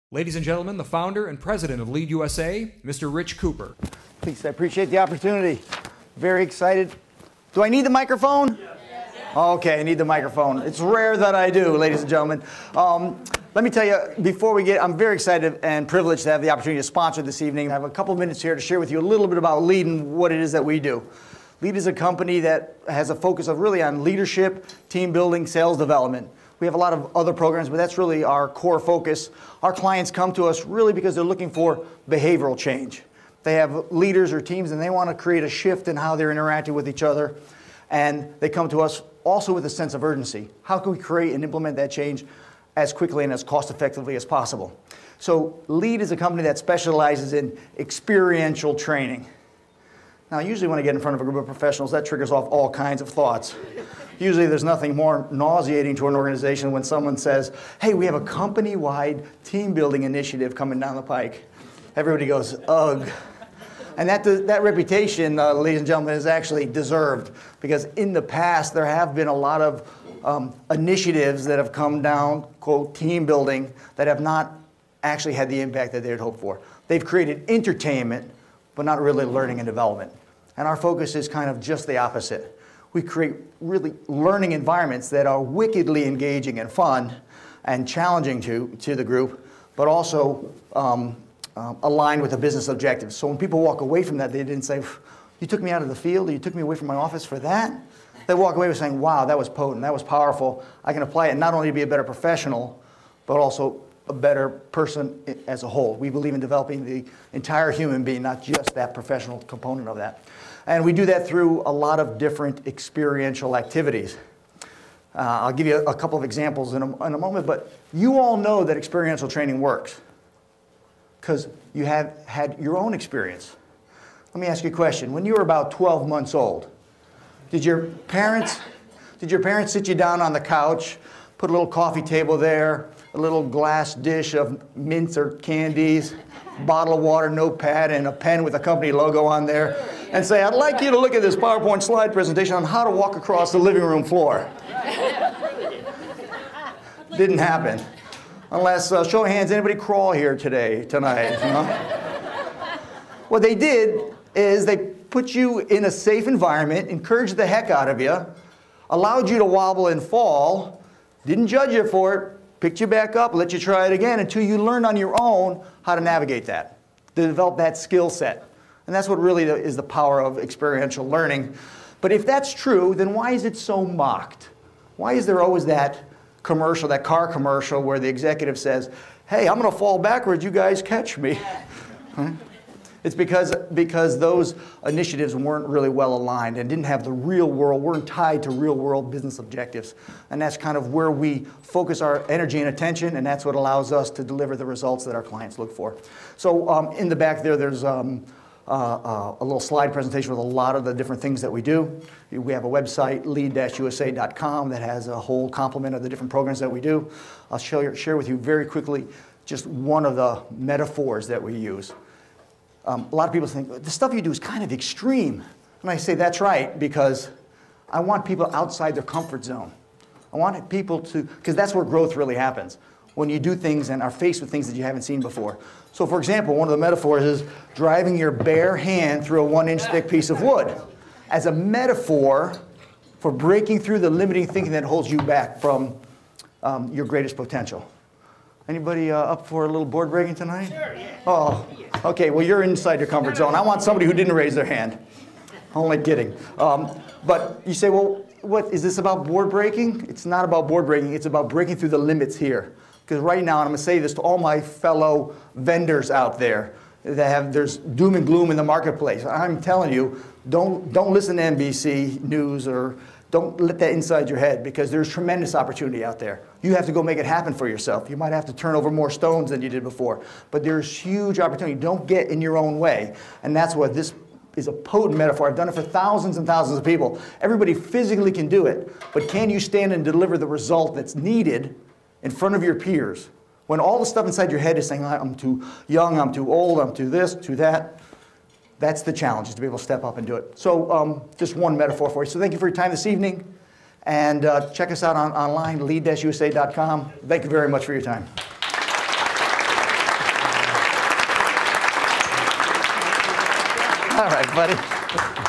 Ladies and gentlemen, the founder and president of LEAD USA, Mr. Rich Cooper. Thanks, I appreciate the opportunity. Very excited. Do I need the microphone? Yes. Okay, I need the microphone. It's rare that I do, ladies and gentlemen. Let me tell you, before we get, I'm very excited and privileged to have the opportunity to sponsor this evening. I have a couple of minutes here to share with you a little bit about LEAD and what it is that we do. LEAD is a company that has a focus of really on leadership, team building, sales development. We have a lot of other programs, but that's really our core focus. Our clients come to us really because they're looking for behavioral change. They have leaders or teams and they want to create a shift in how they're interacting with each other. And they come to us also with a sense of urgency. How can we create and implement that change as quickly and as cost effectively as possible? So LEAD is a company that specializes in experiential training. Now, usually when I get in front of a group of professionals, that triggers off all kinds of thoughts. Usually there's nothing more nauseating to an organization when someone says, hey, we have a company-wide team building initiative coming down the pike. Everybody goes, ugh. And that reputation, ladies and gentlemen, is actually deserved, because in the past there have been a lot of initiatives that have come down, quote, team building, that have not actually had the impact that they had hoped for. They've created entertainment, but not really learning and development. And our focus is kind of just the opposite. We create really learning environments that are wickedly engaging and fun and challenging to the group, but also aligned with the business objectives. So when people walk away from that, they didn't say, you took me out of the field, or you took me away from my office for that? They walk away with saying, wow, that was potent, that was powerful. I can apply it not only to be a better professional, but also a better person as a whole. We believe in developing the entire human being, not just that professional component of that. And we do that through a lot of different experiential activities. I'll give you a couple of examples in a moment, but you all know that experiential training works because you have had your own experience. Let me ask you a question. When you were about 12 months old, did your parents sit you down on the couch, put a little coffee table there, a little glass dish of mints or candies, bottle of water, notepad, and a pen with a company logo on there, and say, I'd like you to look at this PowerPoint slide presentation on how to walk across the living room floor? Didn't happen. Unless, show of hands, anybody crawl here tonight? You know? What they did is they put you in a safe environment, encouraged the heck out of you, allowed you to wobble and fall, didn't judge you for it, picked you back up, let you try it again until you learn on your own how to navigate that, to develop that skill set. And that's what really is the power of experiential learning. But if that's true, then why is it so mocked? Why is there always that commercial, that car commercial, where the executive says, hey, I'm going to fall backwards, you guys catch me? Right? It's because those initiatives weren't really well aligned and didn't have the real world, weren't tied to real world business objectives. And that's kind of where we focus our energy and attention, and that's what allows us to deliver the results that our clients look for. So in the back there's a little slide presentation with a lot of the different things that we do. We have a website, lead-usa.com, that has a whole complement of the different programs that we do. I'll share with you very quickly just one of the metaphors that we use. A lot of people think, the stuff you do is kind of extreme. And I say, that's right, because I want people outside their comfort zone. I want people to, because that's where growth really happens, when you do things and are faced with things that you haven't seen before. So for example, one of the metaphors is driving your bare hand through a 1-inch thick piece of wood, as a metaphor for breaking through the limiting thinking that holds you back from your greatest potential. Anybody up for a little board breaking tonight? Sure, yeah. Oh, okay, well, you're inside your comfort zone. I want somebody who didn't raise their hand. Only kidding. But you say, well, what, is this about board breaking? It's not about board breaking. It's about breaking through the limits here. Because right now, and I'm going to say this to all my fellow vendors out there, there's doom and gloom in the marketplace. I'm telling you, don't listen to NBC News, or don't let that inside your head, because there's tremendous opportunity out there. You have to go make it happen for yourself. You might have to turn over more stones than you did before. But there's huge opportunity. Don't get in your own way. And that's what this is, a potent metaphor. I've done it for thousands and thousands of people. Everybody physically can do it. But can you stand and deliver the result that's needed in front of your peers, when all the stuff inside your head is saying, I'm too young, I'm too old, I'm too this, too that? That's the challenge, is to be able to step up and do it. So just one metaphor for you. So thank you for your time this evening. And check us out online, lead-usa.com. Thank you very much for your time. All right, buddy.